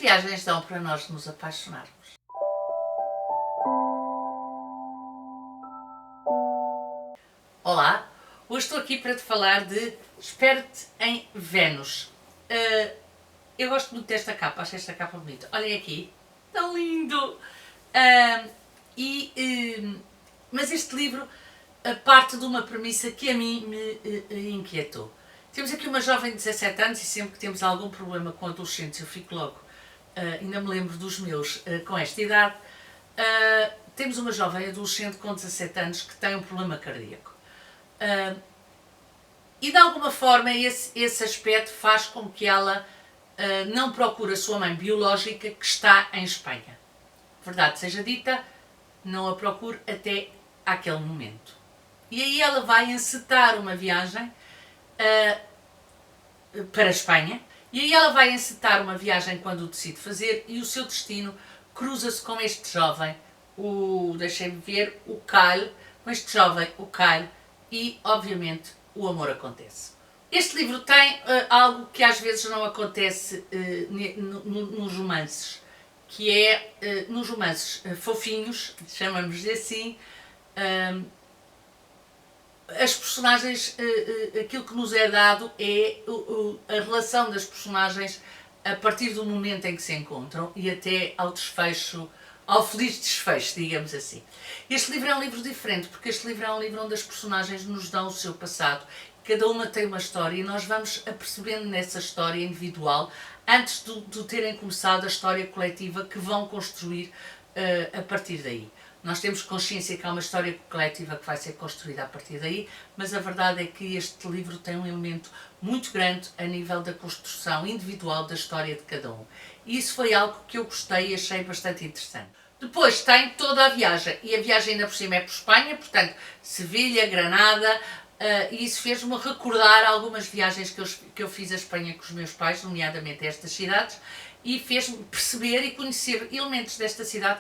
viagens dão para nós nos apaixonarmos. Olá, hoje estou aqui para te falar de Espero-te em Vênus. Eu gosto muito desta capa, acho esta capa bonita. Olhem aqui, tão lindo! Mas este livro parte de uma premissa que a mim me inquietou. Temos aqui uma jovem de 17 anos e sempre que temos algum problema com adolescentes eu fico logo, ainda me lembro dos meus com esta idade, temos uma jovem adolescente com 17 anos que tem um problema cardíaco. E de alguma forma esse aspecto faz com que ela não procure a sua mãe biológica que está em Espanha. Verdade seja dita, não a procure até àquele momento. E aí ela vai encetar uma viagem para a Espanha, e aí ela vai encetar uma viagem quando o decide fazer, e o seu destino cruza-se com este jovem, deixem-me ver, o Kyle, com este jovem, o Kyle, e obviamente o amor acontece. Este livro tem algo que às vezes não acontece nos romances, que é nos romances fofinhos, chamamos-lhe assim, as personagens, aquilo que nos é dado é a relação das personagens a partir do momento em que se encontram e até ao desfecho, ao feliz desfecho, digamos assim. Este livro é um livro diferente, porque este livro é um livro onde as personagens nos dão o seu passado. Cada uma tem uma história e nós vamos apercebendo nessa história individual, antes de terem começado a história coletiva que vão construir a partir daí. Nós temos consciência que há uma história coletiva que vai ser construída a partir daí, mas a verdade é que este livro tem um elemento muito grande a nível da construção individual da história de cada um. E isso foi algo que eu gostei e achei bastante interessante. Depois tem toda a viagem, e a viagem ainda por cima é por Espanha, portanto, Sevilha, Granada, e isso fez-me recordar algumas viagens que eu fiz à Espanha com os meus pais, nomeadamente a estas cidades, e fez-me perceber e conhecer elementos destas cidades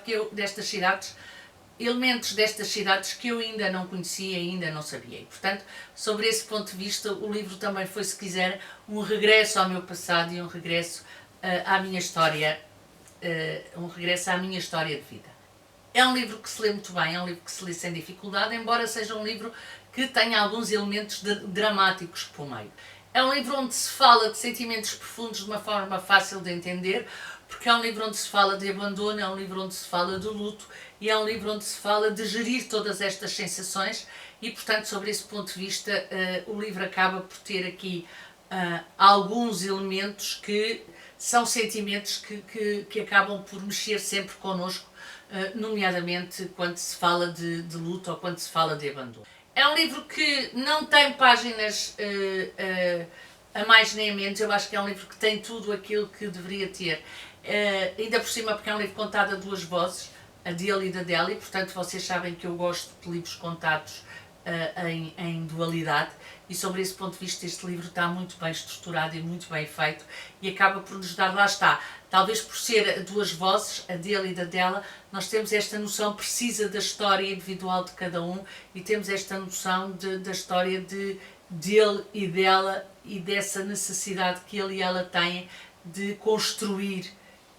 que eu ainda não conhecia e ainda não sabia. E, portanto, sobre esse ponto de vista, o livro também foi, se quiser, um regresso ao meu passado e um regresso à minha história, de vida. É um livro que se lê muito bem, é um livro que se lê sem dificuldade, embora seja um livro que tenha alguns elementos dramáticos por meio. É um livro onde se fala de sentimentos profundos de uma forma fácil de entender, porque é um livro onde se fala de abandono, é um livro onde se fala de luto e é um livro onde se fala de gerir todas estas sensações e, portanto, sobre esse ponto de vista, o livro acaba por ter aqui alguns elementos que são sentimentos que acabam por mexer sempre connosco, nomeadamente quando se fala de luto ou quando se fala de abandono. É um livro que não tem páginas a mais nem a menos, eu acho que é um livro que tem tudo aquilo que deveria ter. Ainda por cima porque é um livro contado a duas vozes, a dele e da dela, e portanto vocês sabem que eu gosto de livros contados em dualidade, e sobre esse ponto de vista este livro está muito bem estruturado e muito bem feito e acaba por nos dar, lá está, talvez por ser a duas vozes, a dele e da dela, nós temos esta noção precisa da história individual de cada um e temos esta noção da história dele e dela e dessa necessidade que ele e ela têm de construir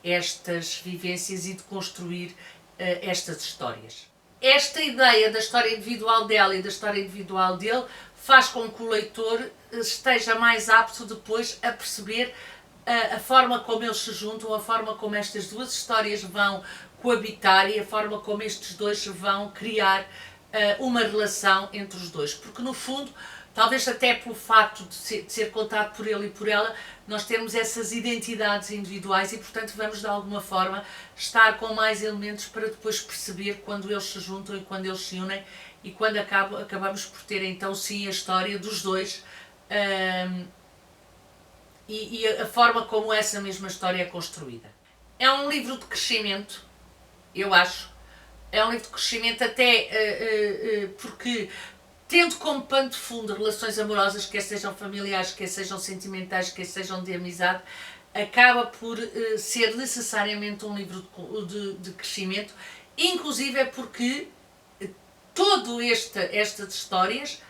estas vivências e de construir estas histórias. Esta ideia da história individual dela e da história individual dele faz com que o leitor esteja mais apto depois a perceber a forma como eles se juntam, a forma como estas duas histórias vão coabitar e a forma como estes dois vão criar uma relação entre os dois. Porque no fundo, talvez até pelo facto de ser contado por ele e por ela, nós temos essas identidades individuais e, portanto, vamos de alguma forma estar com mais elementos para depois perceber quando eles se juntam e quando eles se unem e quando acabamos por ter então sim a história dos dois e a forma como essa mesma história é construída. É um livro de crescimento, eu acho. É um livro de crescimento até porque, tendo como pano de fundo relações amorosas, quer sejam familiares, quer sejam sentimentais, quer sejam de amizade, acaba por ser necessariamente um livro de crescimento, inclusive é porque todas estas histórias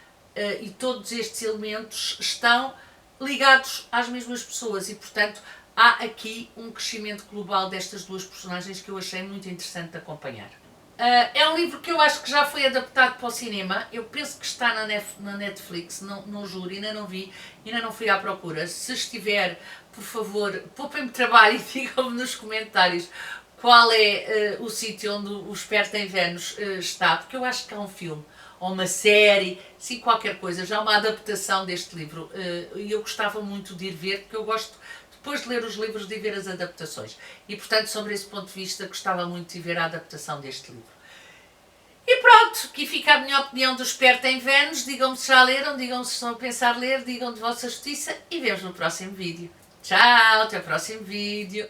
e todos estes elementos estão ligados às mesmas pessoas e, portanto, há aqui um crescimento global destas duas personagens que eu achei muito interessante de acompanhar. É um livro que eu acho que já foi adaptado para o cinema. Eu penso que está na Netflix, não juro, ainda não vi, ainda não fui à procura. Se estiver, por favor, poupem-me trabalho e digam-me nos comentários qual é o sítio onde o Esperto em Vênus está, porque eu acho que há um filme ou uma série, sim, qualquer coisa, já uma adaptação deste livro, e eu gostava muito de ir ver, porque eu gosto, depois de ler os livros, de ver as adaptações. E, portanto, sobre esse ponto de vista, gostava muito de ver a adaptação deste livro. E pronto, aqui fica a minha opinião do Esperto em Vênus. Digam-me se já leram, digam-me se estão a pensar ler, digam de vossa justiça e vemos no próximo vídeo. Tchau, até o próximo vídeo.